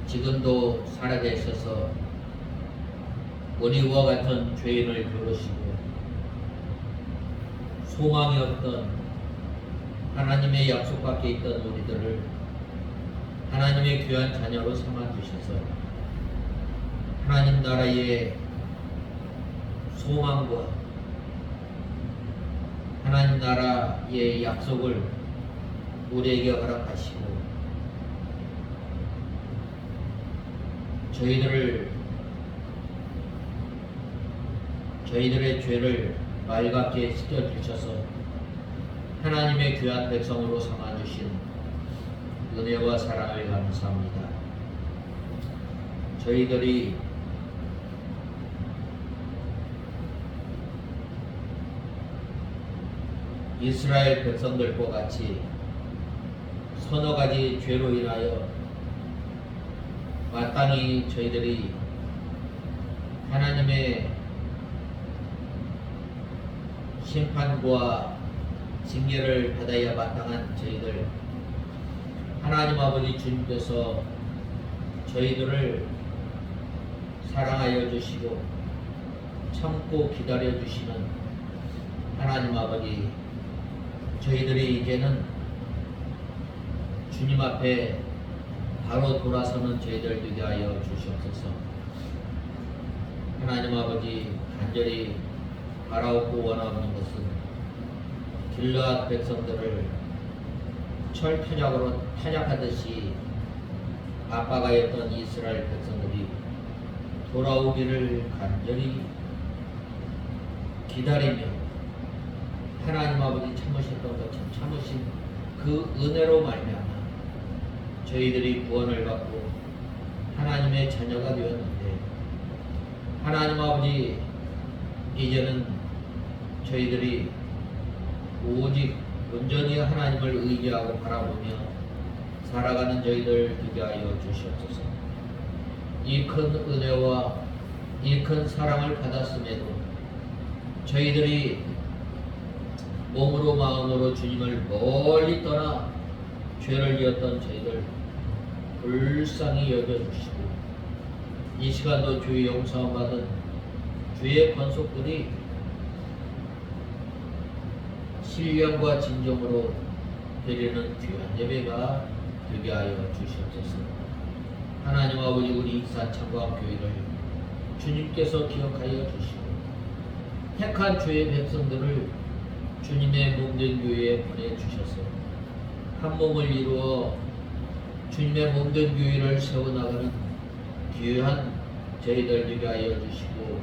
지금도 살아계셔서 우리와 같은 죄인을 부르시고 소망이 없던 하나님의 약속 밖에 있던 우리들을 하나님의 귀한 자녀로 삼아주셔서 하나님 나라의 소망과 하나님 나라의 약속을 우리에게 허락하시고 저희들의 죄를 말갛게 씻겨주셔서 하나님의 귀한 백성으로 삼아주신 은혜와 사랑을 감사합니다. 저희들이 이스라엘 백성들과 같이 서너 가지 죄로 인하여 마땅히 저희들이 하나님의 심판과 징계를 받아야 마땅한 저희들, 하나님 아버지 주님께서 저희들을 사랑하여 주시고 참고 기다려 주시는 하나님 아버지, 저희들이 이제는 주님 앞에 바로 돌아서는 저희들 되게 하여 주시옵소서. 하나님 아버지, 간절히 바라옵고 원하는 것은 길르앗 백성들을 철타작으로 타작하듯이 압박하였던 이스라엘 백성들이 돌아오기를 간절히 기다리며 하나님 아버지 참으셨던 것처럼 참으신 그 은혜로 말미암아 저희들이 구원을 받고 하나님의 자녀가 되었는데, 하나님 아버지 이제는 저희들이 오직 온전히 하나님을 의지하고 바라보며 살아가는 저희들 되게 하여 주시옵소서. 이 큰 은혜와 이 큰 사랑을 받았음에도 저희들이 몸으로 마음으로 주님을 멀리 떠나 죄를 지었던 저희들 불쌍히 여겨주시고, 이 시간도 주의 용서함 받은 주의 권속들이 신령과 진정으로 드리는 귀한 예배가 되게 하여 주시옵소서. 하나님 아버지, 우리 익산 참광교회를 주님께서 기억하여 주시고 택한 주의 백성들을 주님의 몸된 교회에 보내주셔서 한 몸을 이루어 주님의 몸된 교회를 세워나가는 귀한 저희들 되게 하여 주시고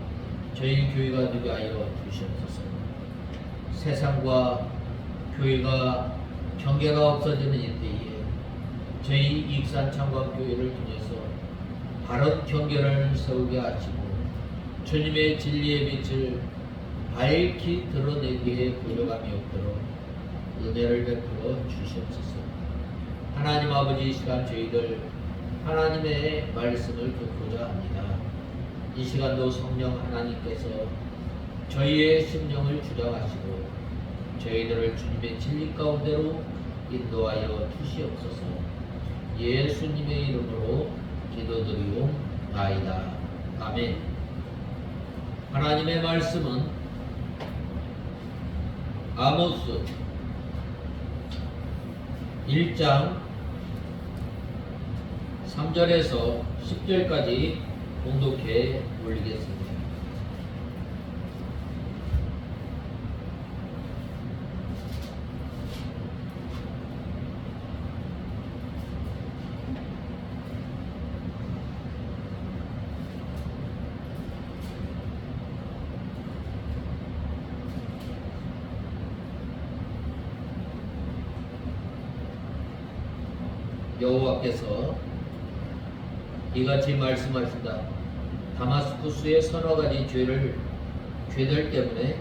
저희 교회가 되게 하여 주시옵소서. 세상과 교회가 경계가 없어지는 이때에 저희 익산 참광교회를 통해서 바른 경계를 세우게 하시고 주님의 진리의 빛을 밝히 드러내기에 고려감이 없도록 은혜를 베풀어 주시옵소서. 하나님 아버지, 이 시간 저희들 하나님의 말씀을 듣고자 합니다. 이 시간도 성령 하나님께서 저희의 심령을 주장하시고 저희들을 주님의 진리 가운데로 인도하여 주시옵소서. 예수님의 이름으로 기도드리옵나이다. 아멘. 하나님의 말씀은 아모스 1장 3절에서 10절까지 봉독해 올리겠습니다. 여호와께서 이같이 말씀하신다. 다마스쿠스의 서너 가지 죄들 때문에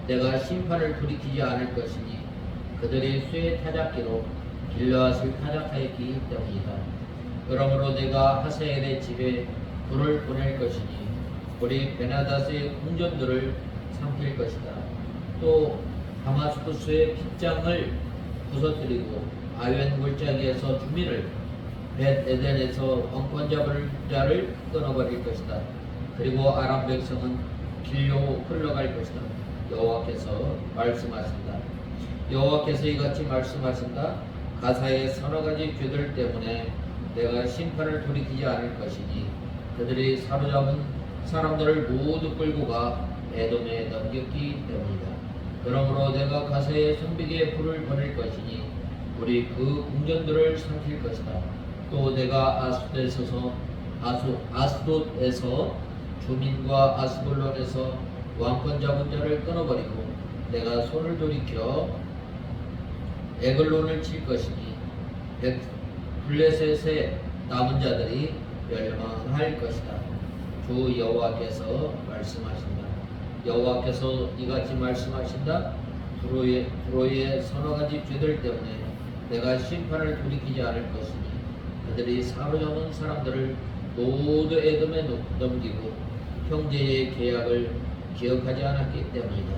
내가 심판을 돌이키지 않을 것이니 그들이 쇠 타작기로 길르앗을 타작하였기 때문이다. 그러므로 내가 하사엘의 집에 불을 보낼 것이니 우리 베나닷의 궁전들을 삼킬 것이다. 또 다마스쿠스의 빗장을 부서뜨리고 아웬 골짜기에서 주민을 벳 에덴에서 왕권 잡을 자를 끊어버릴 것이다. 그리고 아람 백성은 길로 흘러갈 것이다. 여호와께서 말씀하신다. 여호와께서 이같이 말씀하신다. 가사의 서너 가지 죄들 때문에 내가 심판을 돌이키지 않을 것이니 그들이 사로잡은 사람들을 모두 끌고 가 에돔에 넘겼기 때문이다. 그러므로 내가 가사의 성벽에 불을 보낼 것이니 우리 그 궁전들을 삼킬 것이다. 또 내가 아스돗에서 주민과 아스돌론에서 왕권 잡은 자를 끊어버리고 내가 손을 돌이켜 에글론을 칠 것이니 블레셋의 남은 자들이 멸망할 것이다. 주 여호와께서 말씀하신다. 여호와께서 이같이 말씀하신다. 두로의 서너 가지 죄들 때문에 내가 심판을 돌이키지 않을 것이니 그들이 사로잡은 사람들을 모두 에돔에 넘기고 형제의 계약을 기억하지 않았기 때문이다.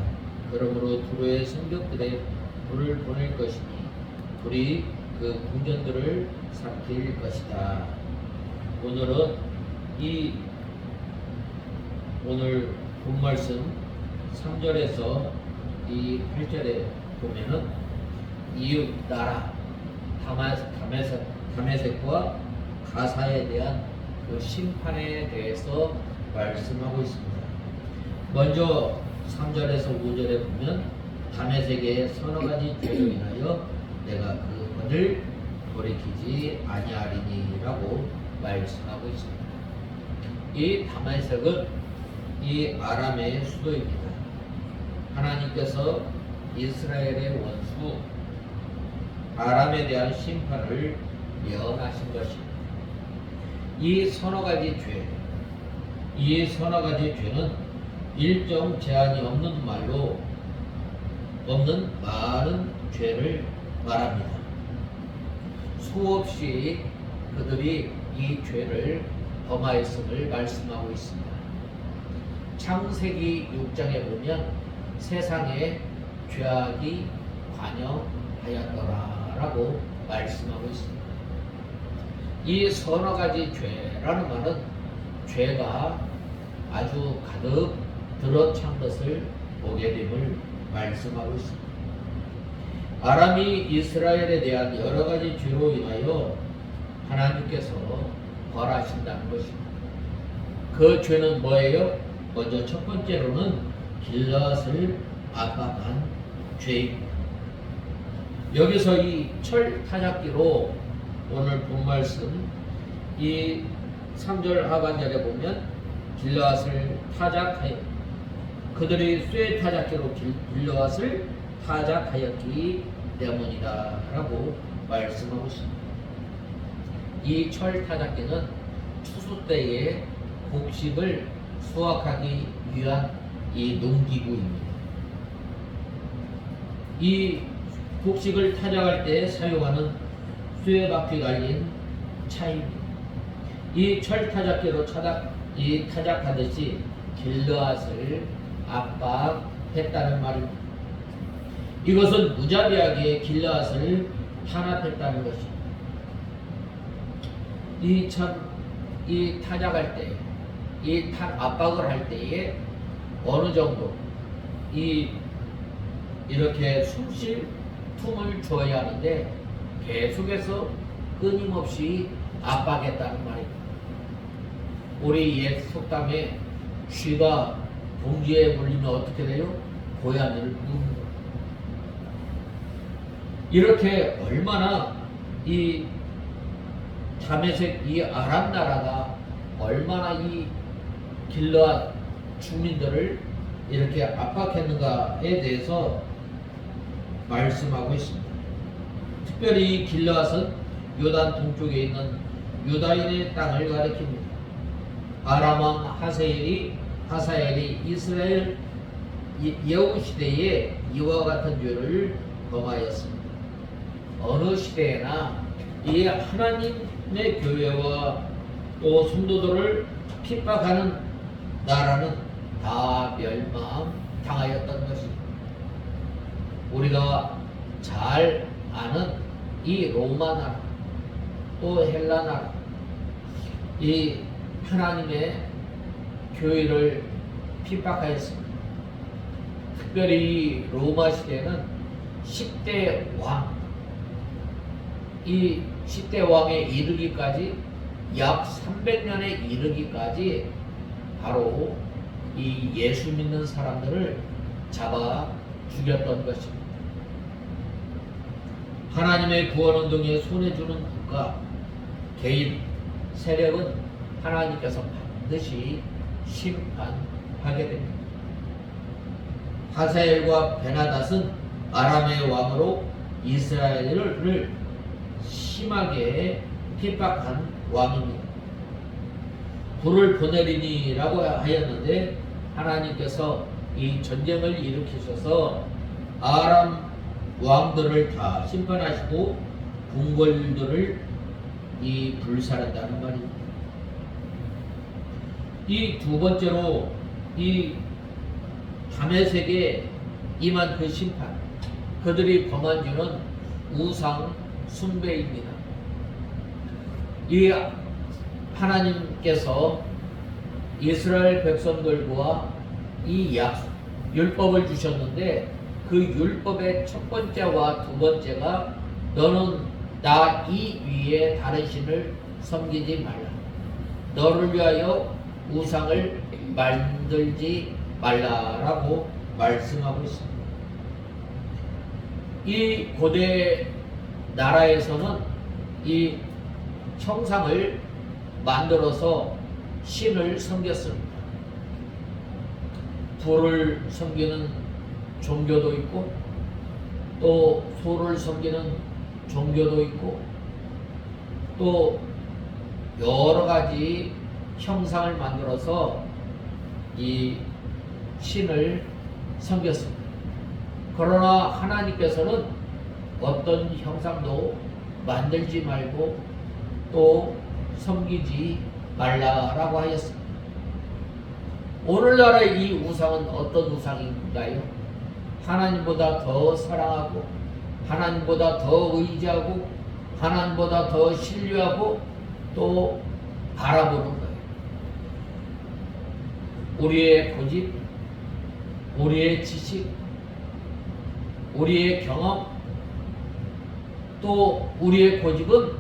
그러므로 두로의 성벽들에 불을 보낼 것이니 불이 그 궁전들을 삼킬 것이다. 오늘 본 말씀 3절에서 이 8절에 보면은 이웃 나라 다메섹과 가사에 대한 그 심판에 대해서 말씀하고 있습니다. 먼저 3절에서 5절에 보면 다메섹의 서너 가지 죄로 인하여 내가 그것을 돌이키지 아니하리니라고 말씀하고 있습니다. 이 다메섹은 이 아람의 수도입니다. 하나님께서 이스라엘의 원수 아람에 대한 심판을 예언하신 것입니다. 이 서너 가지 죄는 일정 제한이 없는 많은 죄를 말합니다. 수없이 그들이 이 죄를 범하였음을 말씀하고 있습니다. 창세기 6장에 보면 세상에 죄악이 관영하였더라라고 말씀하고 있습니다. 이 서너 가지 죄라는 말은 죄가 아주 가득 들어찬 것을 보게 됨을 말씀하고 있습니다. 아람이 이스라엘에 대한 여러 가지 죄로 인하여 하나님께서 벌하신다는 것입니다. 그 죄는 뭐예요? 먼저 첫 번째로는 길앗을 압박한 죄입니다. 여기서 이 철 타작기로 오늘 본 말씀 이 3절 하반절에 보면 길앗을 타작하여 그들이 쇠 타작기로 길앗을 타작하였기 때문이다 라고 말씀하고 있습니다. 이 철 타작기는 추수 때에 곡식을 수확하기 위한 이 농기구입니다. 이 곡식을 타작할 때 사용하는 쇠 바퀴 달린 차입니다. 이 철 타작기로 타작하듯이 길앗을 압박했다는 말입니다. 이것은 무자비하게 길앗을 탄압했다는 것입니다. 이 타작할 때, 압박을 할 때에 어느 정도 이렇게 숨 쉴 틈을 줘야 하는데 계속해서 끊임없이 압박했다는 말입니다. 우리 옛 속담에 쥐가 봉지에 물리면 어떻게 돼요? 고양이를 묻는 거예요. 이렇게 얼마나 이 다메섹 이 아람 나라가 얼마나 이 길앗 주민들을 이렇게 압박했는가에 대해서 말씀하고 있습니다. 특별히 이 길앗은 요단 동쪽에 있는 유다인의 땅을 가리킵니다. 아람 왕 하사엘이 이스라엘 예후 시대에 이와 같은 죄를 범하였습니다. 어느 시대에나 이 하나님의 교회와 또 성도들을 핍박하는 나라는 다 멸망당하였던 것입니다. 우리가 잘 아는 이 로마 나라, 또 헬라 나라, 이 하나님의 교회를 핍박하였습니다. 특별히 로마 시대는 10대 왕, 이 10대 왕에 이르기까지 약 300년에 이르기까지 바로 이 예수 믿는 사람들을 잡아 죽였던 것입니다. 하나님의 구원운동에 손해주는 국가, 개인, 세력은 하나님께서 반드시 심판하게 됩니다. 하사엘과 베나닷은 아람의 왕으로 이스라엘을 심하게 핍박한 왕입니다. 불을 보내리니라고 하였는데 하나님께서 이 전쟁을 일으키셔서 아람 왕들을 다 심판하시고 궁궐들을 이 불살한다는 말입니다. 이 두 번째로 이 다메섹에 임한 그 심판, 그들이 범한 죄는 우상 숭배입니다. 이 하나님께서 이스라엘 백성들과 이 율법을 주셨는데 그 율법의 첫 번째와 두 번째가 너는 나 이 위에 다른 신을 섬기지 말라. 너를 위하여 우상을 만들지 말라라고 말씀하고 있습니다. 이 고대 나라에서는 이 형상을 만들어서 신을 섬겼습니다. 불을 섬기는 종교도 있고 또 소를 섬기는 종교도 있고 또 여러 가지 형상을 만들어서 이 신을 섬겼습니다. 그러나 하나님께서는 어떤 형상도 만들지 말고 또 섬기지 말라라고 하였습니다. 오늘날의 이 우상은 어떤 우상인가요? 하나님보다 더 사랑하고 하나님보다 더 의지하고 하나님보다 더 신뢰하고 또 바라보는 거예요. 우리의 고집, 우리의 지식, 우리의 경험, 또 우리의 고집은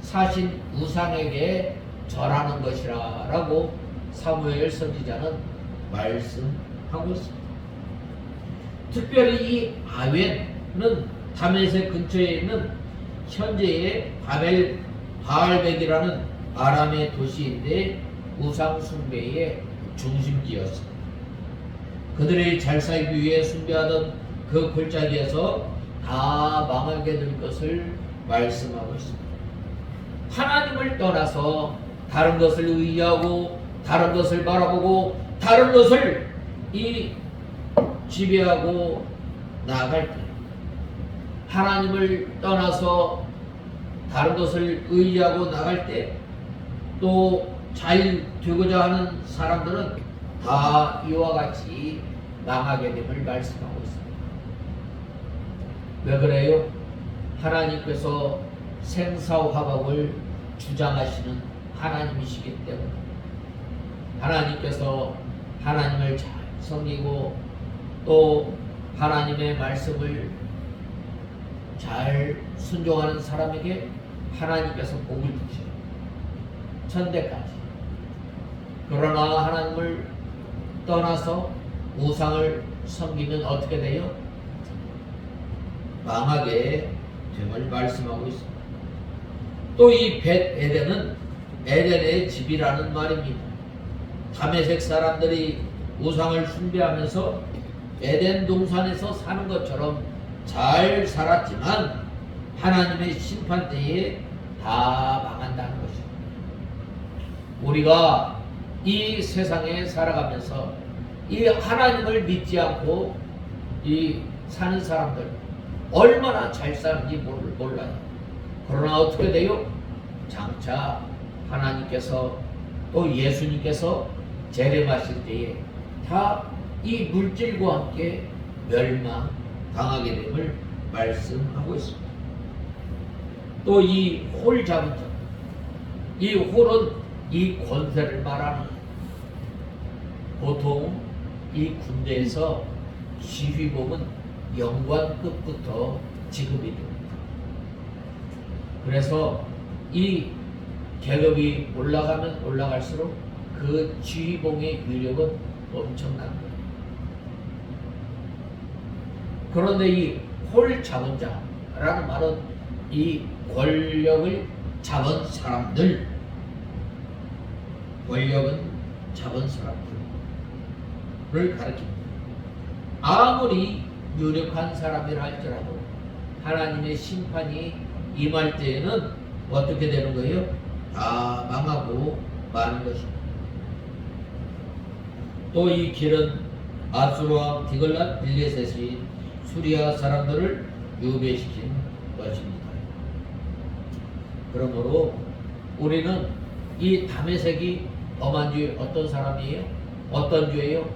사실 우상에게 절하는 것이라고 사무엘 선지자는 말씀하고 있습니다. 특별히 이 아웬은 다메섹 근처에 있는 현재의 바알백이라는 아람의 도시인데 우상 숭배의 중심지였습니다. 그들이 잘 살기 위해 숭배하던 그 골짜기에서 다 망하게 될 것을 말씀하고 있습니다. 하나님을 떠나서 다른 것을 의지하고 다른 것을 바라보고 다른 것을 지배하고 나아갈 때, 하나님을 떠나서 다른 것을 의지하고 나갈 때, 또 잘 되고자 하는 사람들은 다 이와 같이 망하게 됨을 말씀하고 있습니다. 왜 그래요? 하나님께서 생사화복을 주장하시는 하나님이시기 때문에, 하나님께서 하나님을 잘 섬기고 또 하나님의 말씀을 잘 순종하는 사람에게 하나님께서 복을 주셔요. 천대까지. 그러나 하나님을 떠나서 우상을 섬기면 어떻게 돼요? 망하게 됨을 말씀하고 있습니다. 또 이 벳에덴은 에덴의 집이라는 말입니다. 다메섹 사람들이 우상을 숭배하면서 에덴 동산에서 사는 것처럼 잘 살았지만 하나님의 심판 때에 다 망한다는 것입니다. 우리가 이 세상에 살아가면서 이 하나님을 믿지 않고 사는 사람들 얼마나 잘 사는지 몰라요. 그러나 어떻게 돼요? 장차 하나님께서 또 예수님께서 재림하실 때에 다 이 물질과 함께 멸망당하게 됨을 말씀하고 있습니다. 또 이 홀 잡은 자, 이 홀은 이 권세를 말하는, 보통 이 군대에서 지휘봉은 영관급부터 지급이 됩니다. 그래서 이 계급이 올라가면 올라갈수록 그 지휘봉의 위력은 엄청난 거예요. 그런데 이 홀 잡은 자라는 말은 이 권력을 잡은 사람들, 권력은 잡은 사람들을 가리킵니다. 아무리 유력한 사람이라 할지라도 하나님의 심판이 임할 때에는 어떻게 되는 거예요? 다 망하고 마는 것입니다. 또 이 길은 아수르왕 디글랏 빌레셋이 수리아 사람들을 유배시킨 것입니다. 그러므로 우리는 이 다메섹이 범한 죄 어떤 사람이에요? 어떤 죄예요?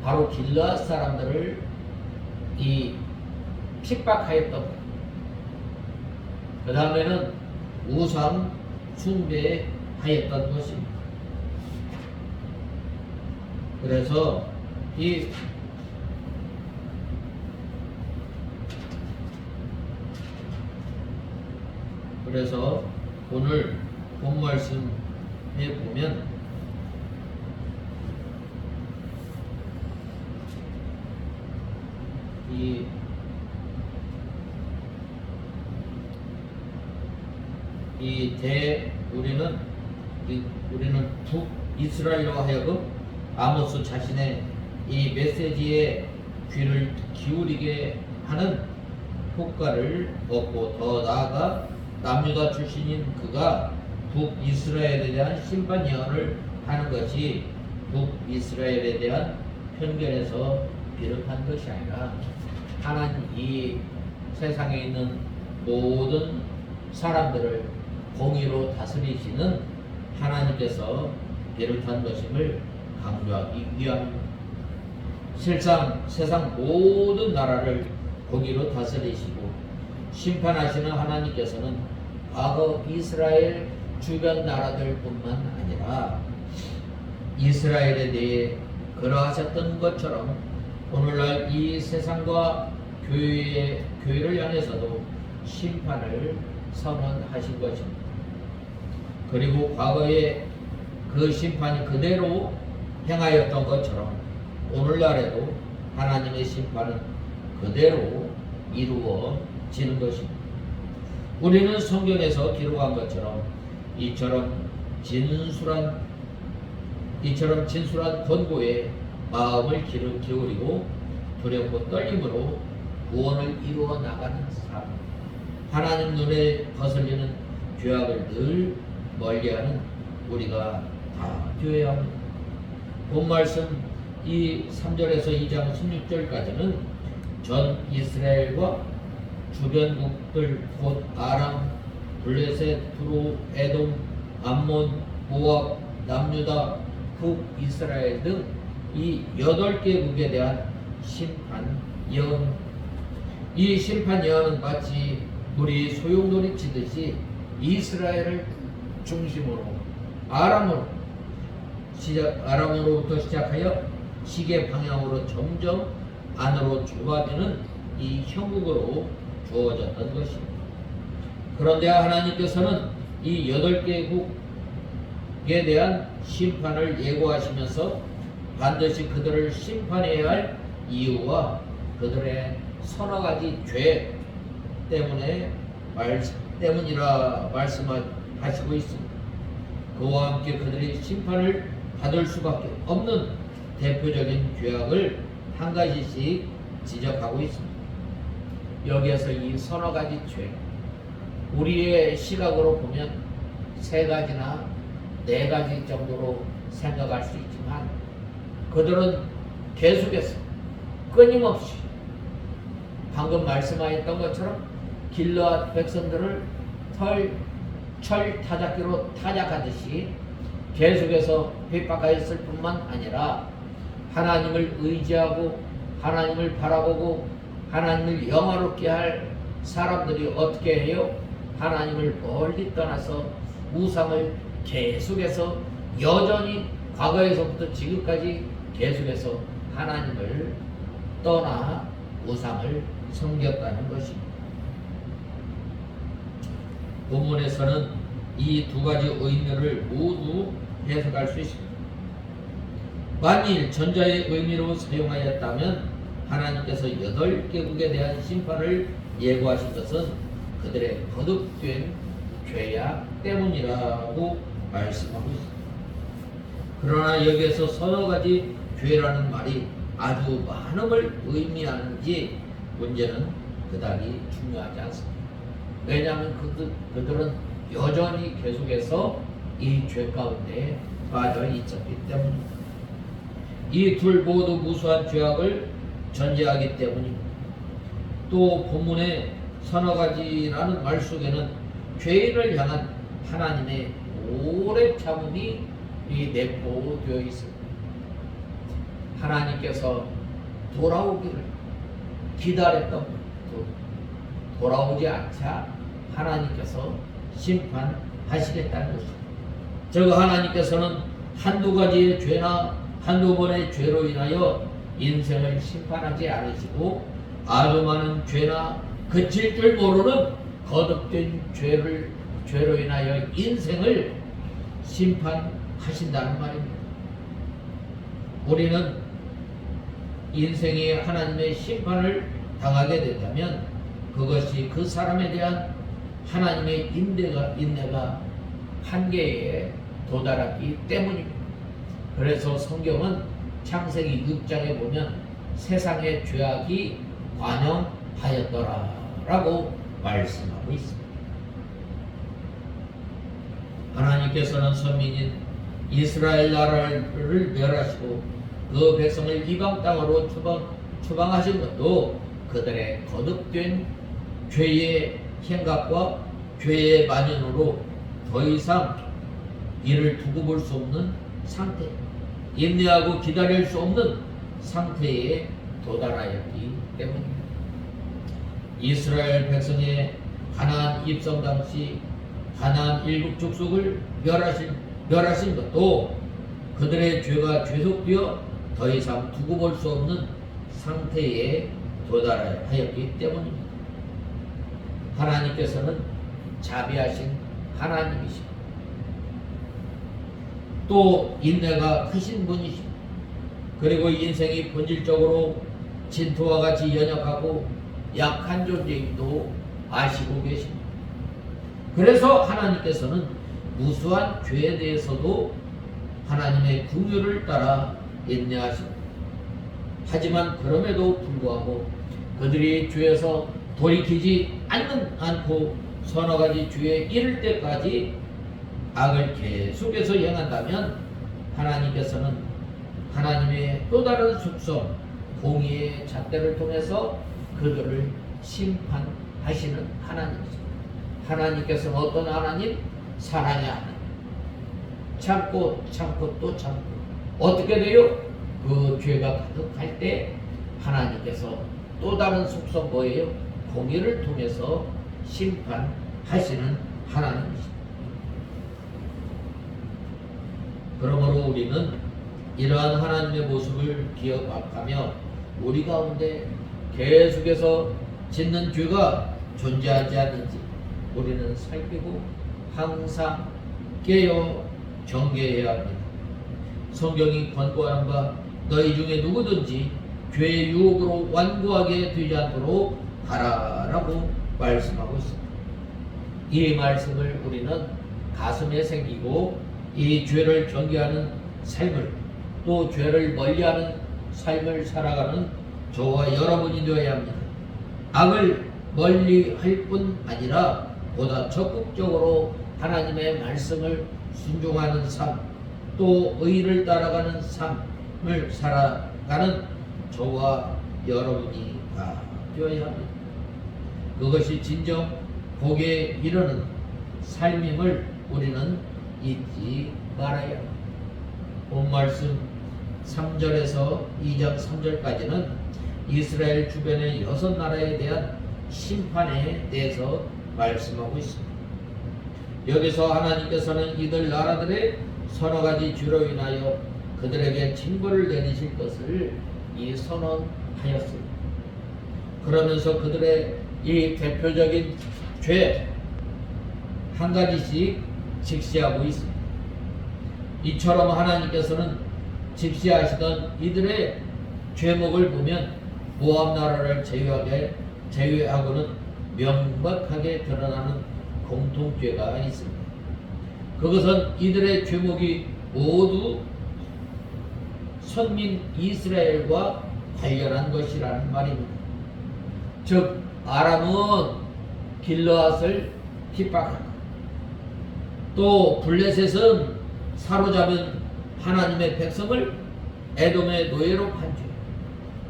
바로 길르앗 사람들을 이 핍박하였던 것. 그 다음에는 우상 숭배하였던 것입니다. 그래서 오늘 본 말씀에 보면 우리는 북이스라엘로 하여금 아모스 자신의 이 메시지에 귀를 기울이게 하는 효과를 얻고, 더 나아가 남유다 출신인 그가 북이스라엘에 대한 심판 예언을 하는 것이 북이스라엘에 대한 편견에서 비롯한 것이 아니라 하나님 이 세상에 있는 모든 사람들을 공의로 다스리시는 하나님께서 비롯한 것임을 강조하기 위함입니다. 세상 모든 나라를 공의로 다스리시고 심판하시는 하나님께서는 과거 이스라엘 주변 나라들뿐만 아니라 이스라엘에 대해 그러하셨던 것처럼 오늘날 이 세상과 교회를 향해서도 심판을 선언하신 것입니다. 그리고 과거에 그 심판이 그대로 행하였던 것처럼 오늘날에도 하나님의 심판은 그대로 이루어지는 것입니다. 우리는 성경에서 기록한 것처럼 이처럼 진술한 권고에 마음을 기울이고 두렵고 떨림으로 구원을 이루어 나가는 삶, 하나님 눈에 거슬리는 죄악을 늘 멀리하는 우리가 다 되어야 합니다. 본 말씀 이 3절에서 2장 16절까지는 전 이스라엘과 주변국들 곧 아람, 블레셋, 두로, 에돔, 암몬, 모압, 남유다, 북이스라엘 등 이 8개국에 대한 심판 예언. 이 심판 예언은 마치 우리 소용돌이 치듯이 이스라엘을 중심으로 아람으로부터 시작하여 시계 방향으로 점점 안으로 좁아지는 이 형국으로 주어졌던 것입니다. 그런데 하나님께서는 이 8개국에 대한 심판을 예고하시면서 반드시 그들을 심판해야 할 이유와 그들의 서너 가지 죄 때문이라 말씀하시고 있습니다. 그와 함께 그들이 심판을 받을 수밖에 없는 대표적인 죄악을 한 가지씩 지적하고 있습니다. 여기에서 이 서너 가지 죄, 우리의 시각으로 보면 3가지나 4가지 정도로 생각할 수 있지만 그들은 계속해서 끊임없이 방금 말씀하였던 것처럼 길르앗 백성들을 철 타작기로 타작하듯이 계속해서 핍박하였을 뿐만 아니라 하나님을 의지하고 하나님을 바라보고 하나님을 영화롭게 할 사람들이 어떻게 해요? 하나님을 멀리 떠나서 우상을 계속해서 여전히 과거에서부터 지금까지 계속해서 하나님을 떠나 우상을 섬겼다는 것입니다. 본문에서는 이 두 가지 의미를 모두 해석할 수 있습니다. 만일 전자의 의미로 사용하였다면 하나님께서 8개국에 대한 심판을 예고하신 것은 그들의 거듭된 죄악 때문이라고 말씀하고 있습니다. 그러나 여기에서 서너 가지 죄라는 말이 아주 많음을 의미하는지 문제는 그다지 중요하지 않습니다. 왜냐하면 그들은 여전히 계속해서 이 죄 가운데 빠져 있었기 때문입니다. 이 둘 모두 무수한 죄악을 전제하기 때문입니다. 또 본문의 서너 가지라는 말 속에는 죄인을 향한 하나님의 오래 참음이 내포되어 있습니다. 하나님께서 돌아오기를 기다렸던 돌아오지 않자 하나님께서 심판하시겠다는 것입니다. 즉 하나님께서는 한두 가지의 죄나 한두 번의 죄로 인하여 인생을 심판하지 않으시고 아주 많은 죄나 그칠 줄 모르는 거듭된 죄로 인하여 인생을 심판하신다는 말입니다. 우리는 인생이 하나님의 심판을 당하게 된다면 그것이 그 사람에 대한 하나님의 인내가 한계에 도달하기 때문입니다. 그래서 성경은 창세기 6장에 보면 세상의 죄악이 관영하였더라라고 말씀하고 있습니다. 하나님께서는 선민인 이스라엘 나라를 멸하시고 그 백성을 이방 땅으로 추방하신 것도 그들의 거듭된 죄의 행각과 죄의 만연으로 더 이상 이를 두고 볼 수 없는 상태, 인내하고 기다릴 수 없는 상태에 도달하였기 때문입니다. 이스라엘 백성의 가나안 입성 당시 가나안 일국 족속을 멸하신 것도 그들의 죄가 죄속되어 더 이상 두고 볼 수 없는 상태에 도달하였기 때문입니다. 하나님께서는 자비하신 하나님이십니다. 또 인내가 크신 분이십니다. 그리고 인생이 본질적으로 진토와 같이 연약하고 약한 존재임도 아시고 계십니다. 그래서 하나님께서는 무수한 죄에 대해서도 하나님의 긍휼을 따라 인내하십니다. 하지만 그럼에도 불구하고 그들이 죄에서 돌이키지 않고 서너 가지 죄에 이를 때까지 악을 계속해서 행한다면 하나님께서는 하나님의 또 다른 속성 공의의 잣대를 통해서 그들을 심판하시는 하나님이십니다. 하나님께서는 어떤 하나님? 사랑의 하나님. 참고 또 참고 어떻게 돼요? 그 죄가 가득할 때 하나님께서 또 다른 속성 뭐예요? 공의를 통해서 심판하시는 하나님이십니다. 그러므로 우리는 이러한 하나님의 모습을 기억하며 우리 가운데 계속해서 짓는 죄가 존재하지 않는지 우리는 살피고 항상 깨어 경계해야 합니다. 성경이 권고하는 바 너희 중에 누구든지 죄의 유혹으로 완고하게 되지 않도록 하라라고 말씀하고 있습니다. 이 말씀을 우리는 가슴에 새기고 이 죄를 경계하는 삶을 또 죄를 멀리하는 삶을 살아가는 저와 여러분이 되어야 합니다. 악을 멀리할 뿐 아니라 보다 적극적으로 하나님의 말씀을 순종하는 삶, 또 의를 따라가는 삶을 살아가는 저와 여러분이 다 되어야 합니다. 그것이 진정 복에 이르는 삶임을 우리는 잊지 말아야 합니다. 본 말씀 3절에서 2장 3절까지는 이스라엘 주변의 6나라에 대한 심판에 대해서 말씀하고 있습니다. 여기서 하나님께서는 이들 나라들의 서너 가지 죄로 인하여 그들에게 징벌을 내리실 것을 이 선언하였습니다. 그러면서 그들의 이 대표적인 죄 한 가지씩 직시하고 있습니다. 이처럼 하나님께서는 직시하시던 이들의 죄목을 보면 모압 나라를 제외하고는 명백하게 드러나는 공통죄가 있습니다. 그것은 이들의 죄목이 모두 선민 이스라엘과 관련한 것이라는 말입니다. 즉 아람은 길르앗을 핍박하고 또 블레셋은 사로잡은 하나님의 백성을 에돔의 노예로 판죄,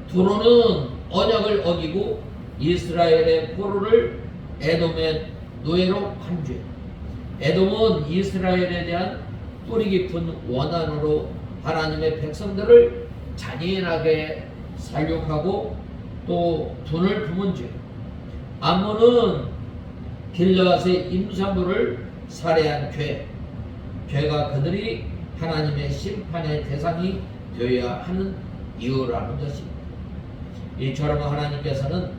두로는 언약을 어기고 이스라엘의 포로를 에돔의 노예로 판죄. 에돔은 이스라엘에 대한 뿌리 깊은 원한으로 하나님의 백성들을 잔인하게 살육하고 또 분을 품은 죄. 암몬은 길르앗의 임산부를 살해한 죄. 죄가 그들이 하나님의 심판의 대상이 되어야 하는 이유라는 것입니다. 이처럼 하나님께서는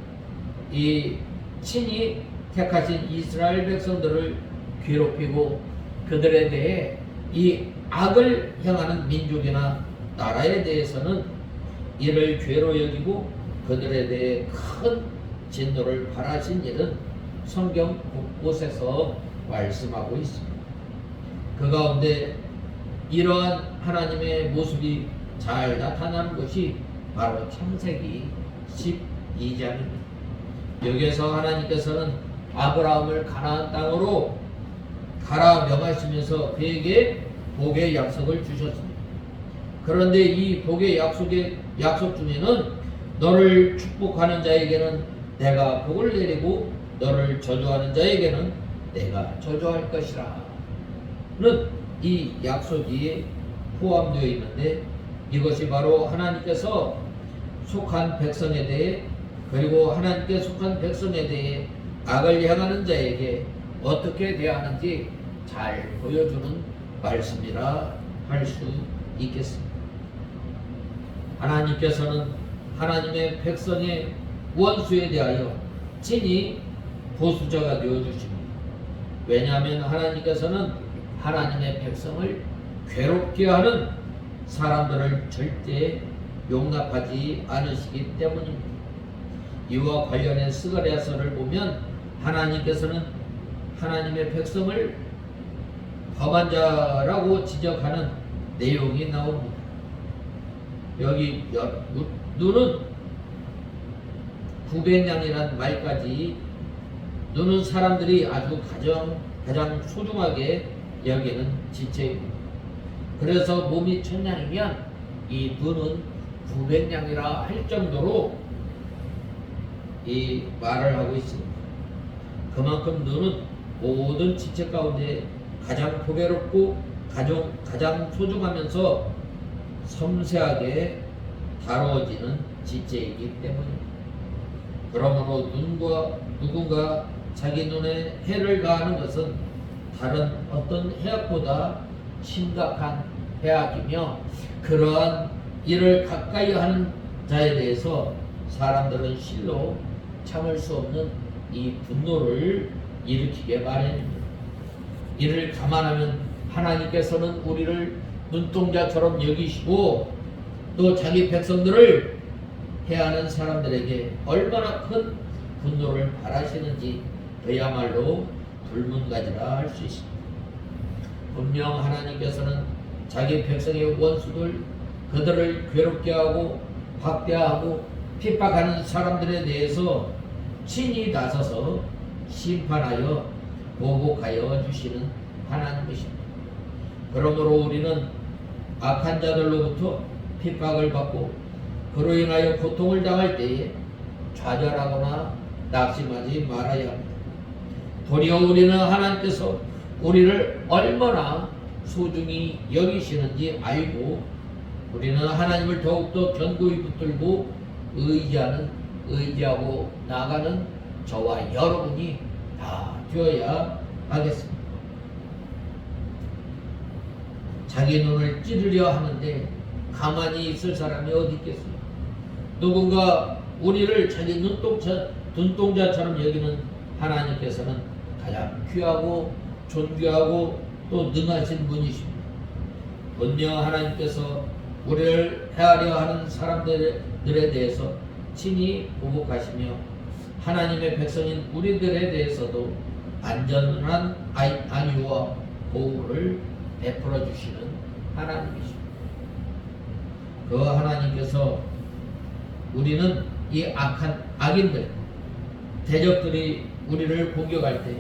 이 친히 택하신 이스라엘 백성들을 괴롭히고 그들에 대해 이 악을 행하는 민족이나 나라에 대해서는 이를 죄로 여기고 그들에 대해 큰 진노를 바라신 일은 성경 곳곳에서 말씀하고 있습니다. 그 가운데 이러한 하나님의 모습이 잘 나타나는 것이 바로 창세기 12장입니다. 여기에서 하나님께서는 아브라함을 가나안 땅으로 가라 명하시면서 그에게 복의 약속을 주셨습니다. 그런데 이 복의 약속 중에는 너를 축복하는 자에게는 내가 복을 내리고 너를 저주하는 자에게는 내가 저주할 것이라 는 이 약속이 포함되어 있는데 이것이 바로 하나님께서 속한 백성에 대해 그리고 하나님께 속한 백성에 대해 악을 행하는 자에게 어떻게 대하는지 잘 보여주는 말씀이라 할 수 있겠습니다. 하나님께서는 하나님의 백성의 원수에 대하여 친히 보수자가 되어주십니다. 왜냐하면 하나님께서는 하나님의 백성을 괴롭게 하는 사람들을 절대 용납하지 않으시기 때문입니다. 이와 관련해 스가랴서를 보면 하나님께서는 하나님의 백성을 범한 자라고 지적하는 내용이 나옵니다. 여기 눈은 구벤양이라는 말까지 눈은 사람들이 아주 가장 소중하게 여기는 지체입니다. 그래서 몸이 천냥이면 이 눈은 구백냥이라 할 정도로 이 말을 하고 있습니다. 그만큼 눈은 모든 지체 가운데 가장 보배롭고 가장 소중하면서 섬세하게 다루어지는 지체이기 때문입니다. 그러므로 누군가 자기 눈에 해를 가하는 것은 다른 어떤 해악보다 심각한 해악이며 그러한 일을 가까이 하는 자에 대해서 사람들은 실로 참을 수 없는 이 분노를 일으키게 마련입니다. 이를 감안하면 하나님께서는 우리를 눈동자처럼 여기시고 또 자기 백성들을 해하는 사람들에게 얼마나 큰 분노를 바라시는지 그야말로 불문가지라 할 수 있습니다. 분명 하나님께서는 자기 백성의 원수들 그들을 괴롭게 하고 학대하고 핍박하는 사람들에 대해서 친히 나서서 심판하여 보복하여 주시는 하나님이십니다. 그러므로 우리는 악한 자들로부터 핍박을 받고 그로 인하여 고통을 당할 때에 좌절하거나 낙심하지 말아야 합니다. 도리어 우리는 하나님께서 우리를 얼마나 소중히 여기시는지 알고 우리는 하나님을 더욱더 견고히 붙들고 의지하고 나아가는 저와 여러분이 다 되어야 하겠습니다. 자기 눈을 찌르려 하는데 가만히 있을 사람이 어디 있겠어요? 누군가 우리를 자기 눈동자처럼 여기는 하나님께서는 가장 귀하고 존귀하고 또 능하신 분이십니다. 분명 하나님께서 우리를 해하려 하는 사람들에 대해서 친히 보복하시며 하나님의 백성인 우리들에 대해서도 안전한 안위와 보호를 베풀어 주시는 하나님이십니다. 그 하나님께서 우리는 이 악한 악인들, 대적들이 우리를 공격할 때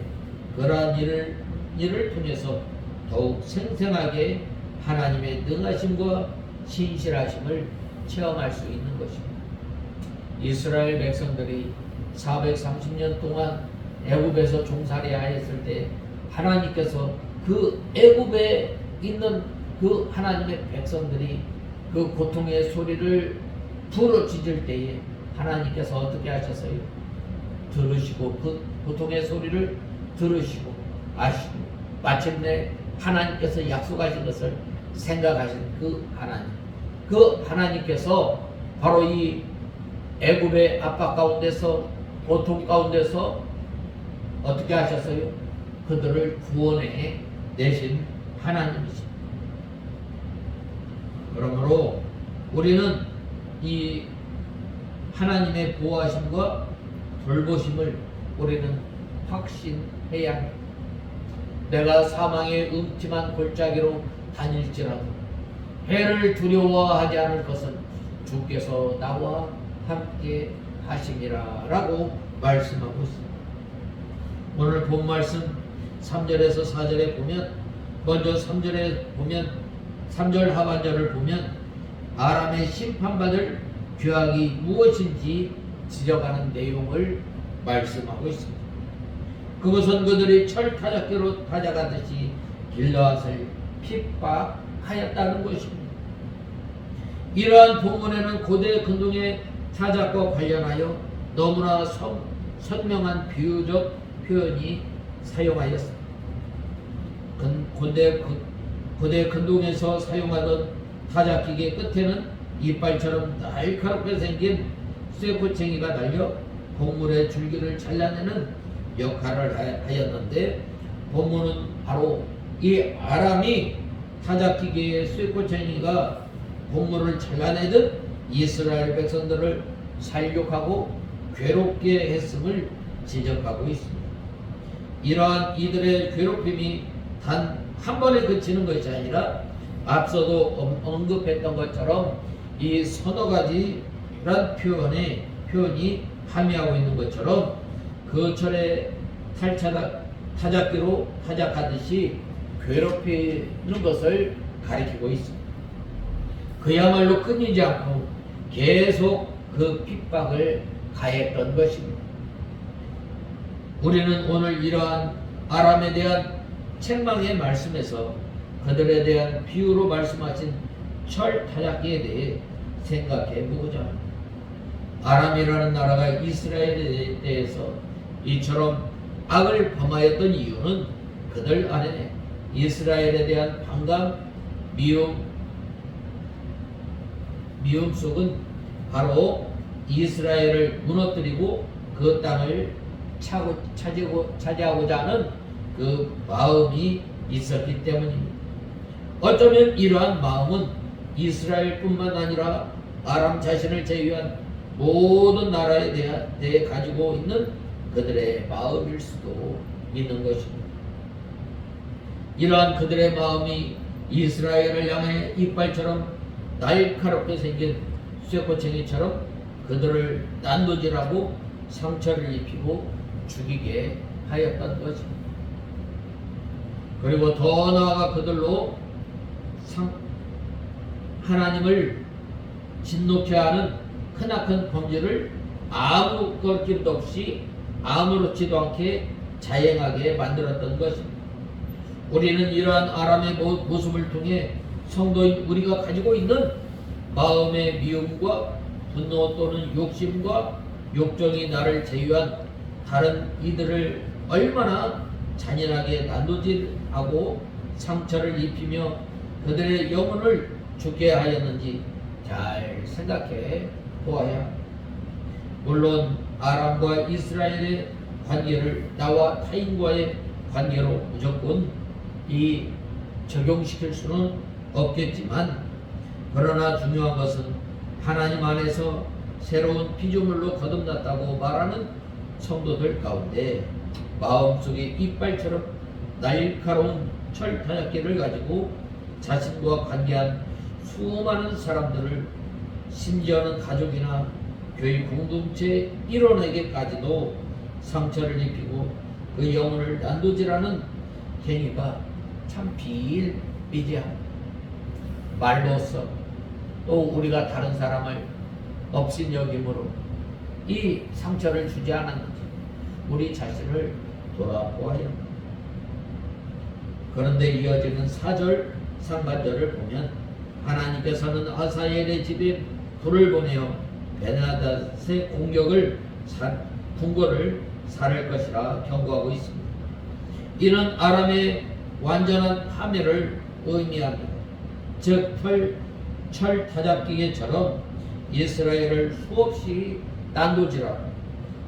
그러한 일을 통해서 더욱 생생하게 하나님의 능하심과 신실하심을 체험할 수 있는 것입니다. 이스라엘 백성들이 430년 동안 애굽에서 종살이하였을 때 하나님께서 그 애굽에 있는 그 하나님의 백성들이 그 고통의 소리를 부르짖을 때에 하나님께서 어떻게 하셨어요? 들으시고 그 고통의 소리를 들으시고 아시고 마침내 하나님께서 약속하신 것을 생각하신 그 하나님께서 바로 이 애굽의 압박 가운데서 고통 가운데서 어떻게 하셨어요? 그들을 구원해 내신 하나님이십니다. 그러므로 우리는 이 하나님의 보호하심과 돌보심을 우리는 확신해야 합니다. 내가 사망의 음침한 골짜기로 다닐지라도 해를 두려워하지 않을 것은 주께서 나와 함께 하심이라 라고 말씀하고 있습니다. 오늘 본 말씀 3절에서 4절에 보면 먼저 3절에 보면 3절 하반절을 보면 아람의 심판받을 죄악이 무엇인지 지적하는 내용을 말씀하고 있습니다. 그것은 그들이 철 타작기로 타작하듯이 길르앗을 핍박하였다는 것입니다. 이러한 본문에는 고대 근동의 타작과 관련하여 너무나 선명한 비유적 표현이 사용하였습니다. 고대 근동에서 사용하던 타작기계 끝에는 이빨처럼 날카롭게 생긴 쇠고챙이가 달려 곡물의 줄기를 잘라내는 역할을 하였는데 본문은 바로 이 아람이 타작기계의 쇠고챙이가 곡물을 잘라내듯 이스라엘 백성들을 살육하고 괴롭게 했음을 지적하고 있습니다. 이러한 이들의 괴롭힘이 단 한 번에 그치는 것이 아니라 앞서도 언급했던 것처럼 이 서너 가지란 표현이 함의하고 있는 것처럼 그 철에 타작기로 타작하듯이 괴롭히는 것을 가리키고 있습니다. 그야말로 끊이지 않고 계속 그 핍박을 가했던 것입니다. 우리는 오늘 이러한 아람에 대한 책망의 말씀에서 그들에 대한 비유로 말씀하신 철 타작기에 대해 생각해 보고자 합니다. 아람이라는 나라가 이스라엘에 대해서 이처럼 악을 범하였던 이유는 그들 안에 이스라엘에 대한 반감, 미움 속은 바로 이스라엘을 무너뜨리고 그 땅을 차지하고자 하는 그 마음이 있었기 때문입니다. 어쩌면 이러한 마음은 이스라엘뿐만 아니라 아람 자신을 제외한 모든 나라에 대해 가지고 있는 그들의 마음일 수도 있는 것입니다. 이러한 그들의 마음이 이스라엘을 향해 이빨처럼 날카롭게 생긴 쇠고챙이처럼 그들을 난도질하고 상처를 입히고 죽이게 하였던 것입니다. 그리고 더 나아가 그들로 하나님을 진노케 하는 크나큰 범죄를 아무 거칠도 없이 아무렇지도 않게 자행하게 만들었던 것입니다. 우리는 이러한 아람의 모습을 통해 성도인 우리가 가지고 있는 마음의 미움과 분노 또는 욕심과 욕정이 나를 제외한 다른 이들을 얼마나 잔인하게 난도질하고 상처를 입히며 그들의 영혼을 죽게 하였는지 잘 생각해 보아야 합니다. 물론 아람과 이스라엘의 관계를 나와 타인과의 관계로 무조건 적용시킬 수는 없겠지만, 그러나 중요한 것은 하나님 안에서 새로운 피조물로 거듭났다고 말하는 성도들 가운데 마음속에 이빨처럼 날카로운 철 타작기를 가지고 자신과 관계한 수많은 사람들을, 심지어는 가족이나 교회 공동체 일원에게까지도 상처를 입히고 그 영혼을 난도질하는 행위가 참 비일비재합니다. 말로써 또 우리가 다른 사람을 업신여김으로 이 상처를 주지 않았는지 우리 자신을 돌아보아야 합니다. 그런데 이어지는 4절 상반절을 보면 하나님께서는 하사엘의 집에 불을 보내어 베나닷의 궁궐을 살할 것이라 경고하고 있습니다. 이는 아람의 완전한 파멸을 의미합니다. 즉 철 타작기계처럼 이스라엘을 수없이 난도질하고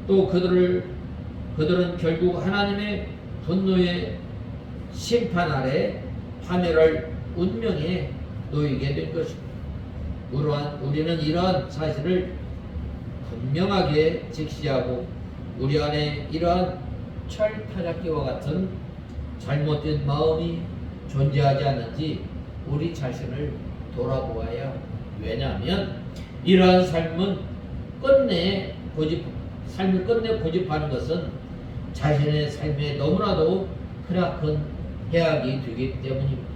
또 그들은 결국 하나님의 분노의 심판 아래 파멸할 운명에 놓이게 된 것입니다. 우리는 이러한 사실을 분명하게 직시하고 우리 안에 이러한 철 타작기와 같은 잘못된 마음이 존재하지 않는지 우리 자신을 돌아보아야 합니다. 왜냐하면 이러한 삶을 끝내 고집하는 것은 자신의 삶에 너무나도 크나큰 해악이 되기 때문입니다.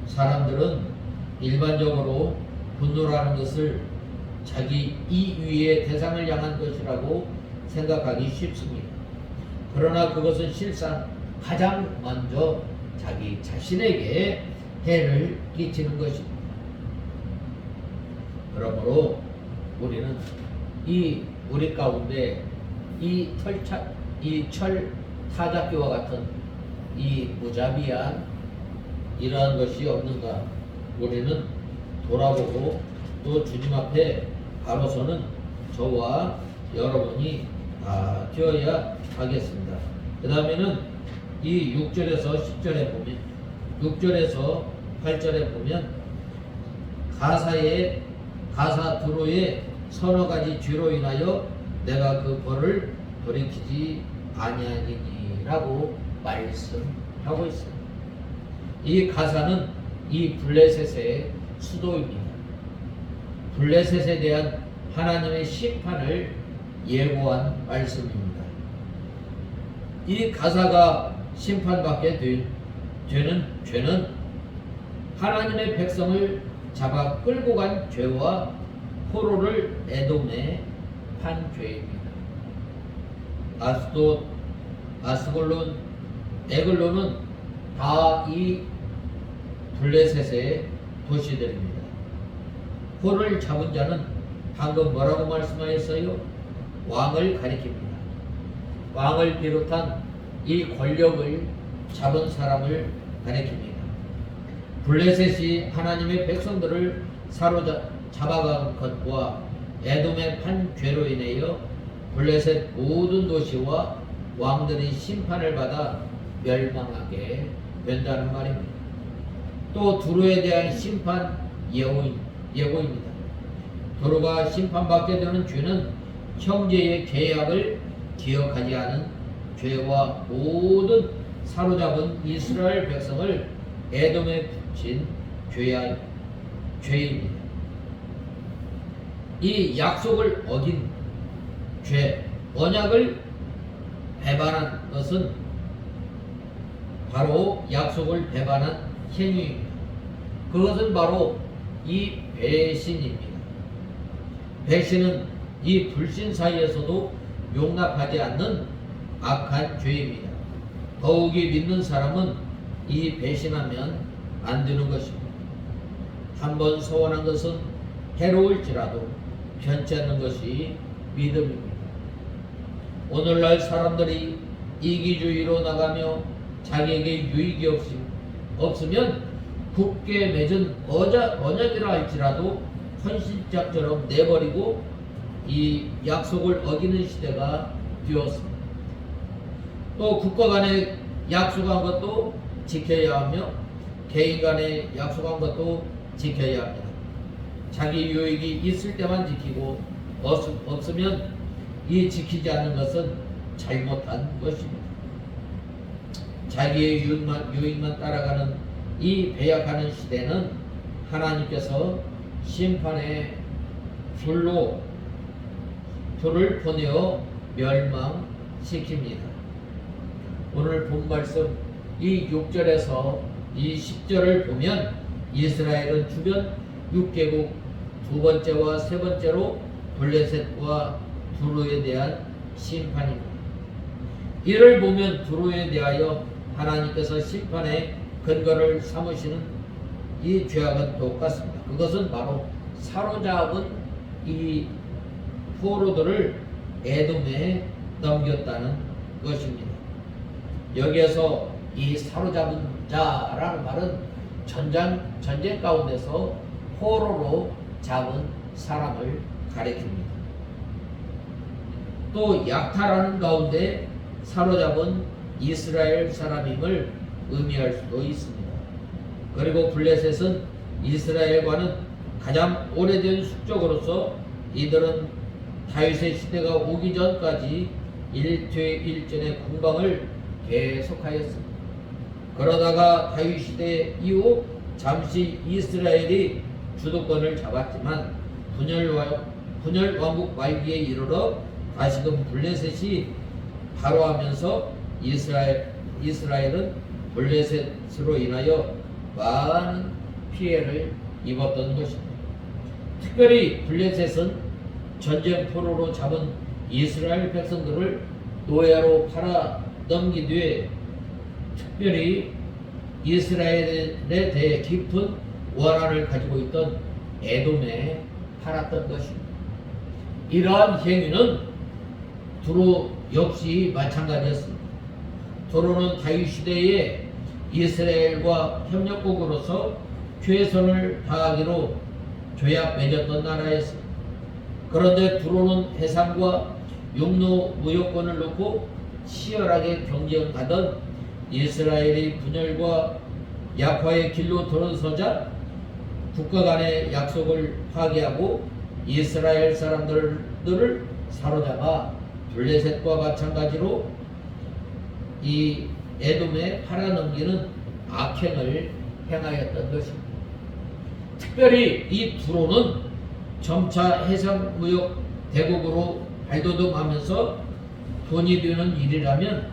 사람들은 일반적으로 분노라는 것을 자기 이위의 대상을 향한 것이라고 생각하기 쉽습니다. 그러나 그것은 실상 가장 먼저 자기 자신에게 해를 끼치는 것입니다. 그러므로 우리는 우리 가운데 철 타작기와 같은 이 무자비한 이러한 것이 없는가 우리는 돌아보고 또 주님 앞에 바로 서는 저와 여러분이 다 되어야 하겠습니다. 그 다음에는 이 6절에서 10절에 보면 6절에서 8절에 보면 가사 두로의 서너 가지 죄로 인하여 내가 그 벌을 돌이키지 아니하니라고 말씀하고 있습니다. 이 가사는 이 블레셋의 수도입니다. 블레셋에 대한 하나님의 심판을 예고한 말씀입니다. 이 가사가 심판받게 되는 죄는 하나님의 백성을 잡아 끌고 간 죄와 포로를 에돔에 판 죄입니다. 아스골론, 에글론은 다 이 블레셋의 도시들입니다. 포를 잡은 자는 방금 뭐라고 말씀하였어요? 왕을 가리킵니다. 왕을 비롯한 이 권력을 잡은 사람을 가리킵니다. 블레셋이 하나님의 백성들을 사로잡아간 것과 에돔의 판 죄로 인하여 블레셋 모든 도시와 왕들이 심판을 받아 멸망하게 된다는 말입니다. 또 두로에 대한 심판 예고입니다. 두로가 심판받게 되는 죄는 형제의 계약을 기억하지 않은 죄와 모든 사로잡은 이스라엘 백성을 에돔에 붙인 죄입니다. 이 약속을 어긴 죄, 언약을 배반한 것은 바로 약속을 배반한 행위입니다. 그것은 바로 이 배신입니다. 배신은 이 불신 사이에서도 용납하지 않는 악한 죄입니다. 더욱이 믿는 사람은 이 배신하면 안 되는 것입니다. 한번 소원한 것은 해로울지라도 변치 않는 것이 믿음입니다. 오늘날 사람들이 이기주의로 나가며 자기에게 유익이 없으면 굳게 맺은 언약이라 할지라도 헌신짝처럼 내버리고 이 약속을 어기는 시대가 되었습니다. 또 국가 간에 약속한 것도 지켜야 하며 개인 간에 약속한 것도 지켜야 합니다. 자기 유익이 있을 때만 지키고 없으면 이 지키지 않는 것은 잘못한 것입니다. 자기의 유익만 따라가는 이 배약하는 시대는 하나님께서 심판의 불을 보내어 멸망시킵니다. 오늘 본 말씀 이 6절에서 이 10절을 보면 이스라엘은 주변 6개국 두 번째와 세 번째로 블레셋과 두로에 대한 심판입니다. 이를 보면 두로에 대하여 하나님께서 심판의 근거를 삼으시는 이 죄악은 똑같습니다. 그것은 바로 사로잡은 이 포로들을 에돔에 넘겼다는 것입니다. 여기에서 이 사로잡은 자라는 말은 전쟁 가운데서 포로로 잡은 사람을 가리킵니다. 또 약탈하는 가운데 사로잡은 이스라엘 사람임을 의미할 수도 있습니다. 그리고 블레셋은 이스라엘과는 가장 오래된 숙적으로서 이들은 다윗의 시대가 오기 전까지 일퇴일전의 공방을 계속하였습니다. 그러다가 다윗 시대 이후 잠시 이스라엘이 주도권을 잡았지만 분열 왕국 말기에 이르러 다시금 블레셋이 발호하면서 이스라엘은 블레셋으로 인하여 많은 피해를 입었던 것입니다. 특별히 블레셋은 전쟁 포로로 잡은 이스라엘 백성들을 노예로 팔아 넘기되 특별히 이스라엘에 대해 깊은 원한을 가지고 있던 에돔에 팔았던 것입니다. 이러한 행위는 두로 역시 마찬가지였습니다. 두로는 다윗 시대에 이스라엘과 협력국으로서 최선을 다하기로 조약 맺었던 나라였습니다. 그런데 두로는 해상과 육로 무역권을 놓고 치열하게 경쟁하던 이스라엘의 분열과 약화의 길로 들어서자 국가 간의 약속을 파기하고 이스라엘 사람들을 사로잡아 블레셋과 마찬가지로 이 에돔에 팔아넘기는 악행을 행하였던 것입니다. 특별히 이 두로는 점차 해상무역 대국으로 발돋움하면서 돈이 되는 일이라면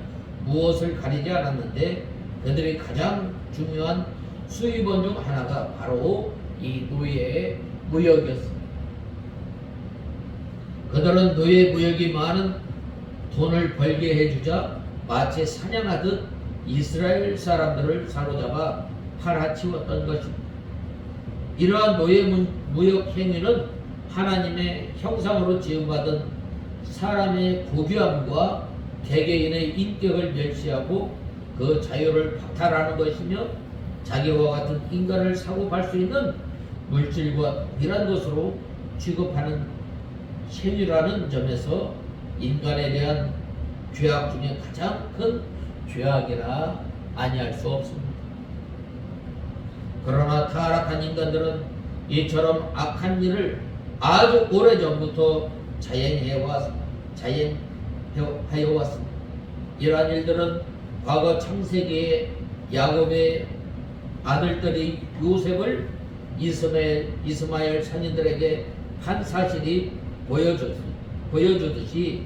무엇을 가리지 않았는데 그들이 가장 중요한 수입원 중 하나가 바로 이 노예 무역이었습니다. 그들은 노예 무역이 많은 돈을 벌게 해주자 마치 사냥하듯 이스라엘 사람들을 사로잡아 팔아치웠던 것입니다. 이러한 노예 무역 행위는 하나님의 형상으로 지음받은 사람의 고귀함과 개개인의 인격을 멸시하고 그 자유를 박탈하는 것이며 자기와 같은 인간을 사고팔 수 있는 물질과 이런 것으로 취급하는 행위라는 점에서 인간에 대한 죄악 중에 가장 큰 죄악이라 아니할 수 없습니다. 그러나 타락한 인간들은 이처럼 악한 일을 아주 오래전부터 자행하여 왔습니다. 이러한 일들은 과거 창세기에 야곱의 아들들이 요셉을 이스마엘 상인들에게 한 사실이 보여주듯이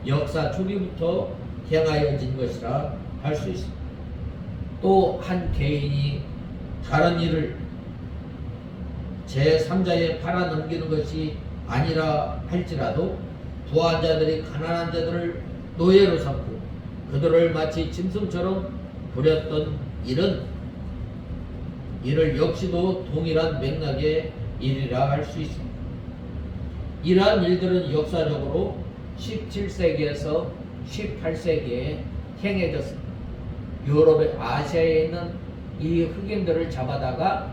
역사 초기부터 행하여진 것이라 할 수 있습니다. 또 한 개인이 다른 일을 제3자에 팔아넘기는 것이 아니라 할지라도 부한 자들이 가난한 자들을 노예로 삼고 그들을 마치 짐승처럼 부렸던 이를 역시도 동일한 맥락의 일이라 할 수 있습니다. 이러한 일들은 역사적으로 17세기에서 18세기에 행해졌습니다. 유럽의 아시아에 있는 이 흑인들을 잡아다가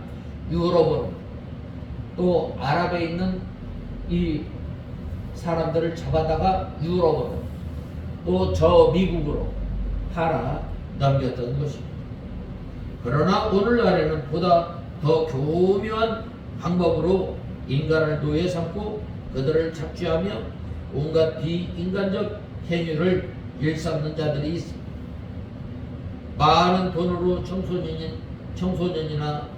유럽으로, 또 아랍에 있는 이 사람들을 잡아다가 유럽으로, 또 저 미국으로 팔아 넘겼던 것입니다. 그러나 오늘날에는 보다 더 교묘한 방법으로 인간을 노예 삼고 그들을 착취하며 온갖 비인간적 행위를 일삼는 자들이 있습니다. 많은 돈으로 청소년이나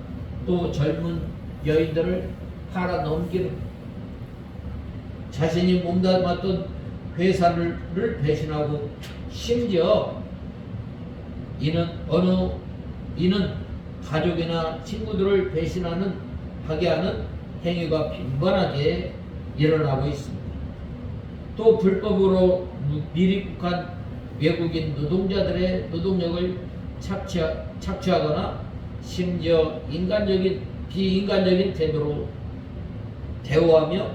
또 젊은 여인들을 팔아 넘기는, 자신이 몸담았던 회사를 배신하고, 심지어 이는 가족이나 친구들을 하게 하는 행위가 빈번하게 일어나고 있습니다. 또 불법으로 미입국한 외국인 노동자들의 노동력을 착취하거나 심지어 비인간적인 태도로 대우하며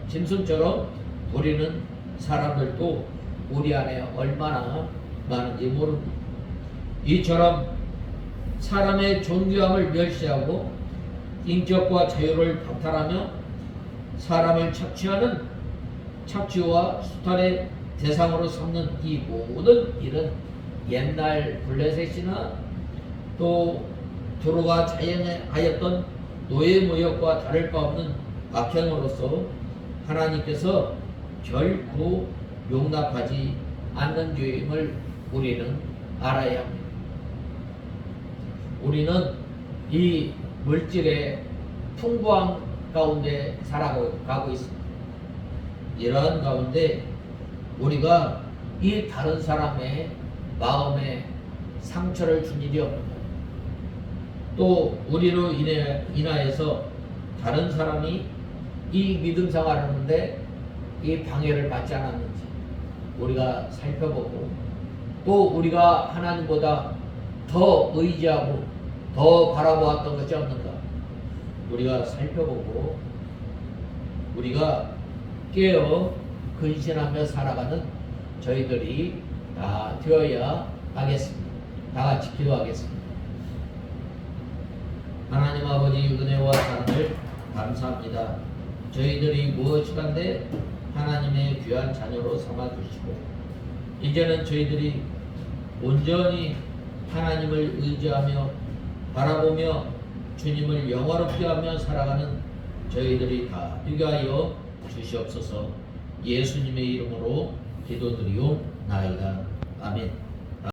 짐승처럼 부리는 사람들도 우리 안에 얼마나 많은지 모릅니다. 이처럼 사람의 존귀함을 멸시하고 인격과 자유를 박탈하며 사람을 착취와 수탈의 대상으로 삼는 이 모든 일은 옛날 블레셋이나 또 두로가 자행하였던 노예무역과 다를 바 없는 악행으로서 하나님께서 결코 용납하지 않는 죄임을 우리는 알아야 합니다. 우리는 이 물질의 풍부함 가운데 살아가고 있습니다. 이러한 가운데 우리가 이 다른 사람의 마음에 상처를 준 일이 없는가, 또 우리로 인하여서 다른 사람이 이 믿음 생활하는데 이 방해를 받지 않았는지 우리가 살펴보고, 또 우리가 하나님보다 더 의지하고 더 바라보았던 것이 없는가 우리가 살펴보고, 우리가 깨어 근신하며 살아가는 저희들이 다 되어야 하겠습니다. 다 같이 기도하겠습니다. 하나님 아버지, 은혜와 사랑을 감사합니다. 저희들이 무엇이간데 하나님의 귀한 자녀로 삼아주시고, 이제는 저희들이 온전히 하나님을 의지하며 바라보며 주님을 영화롭게 하며 살아가는 저희들이 다 되게 하여 주시옵소서. 예수님의 이름으로 기도드리옵나이다. 아멘.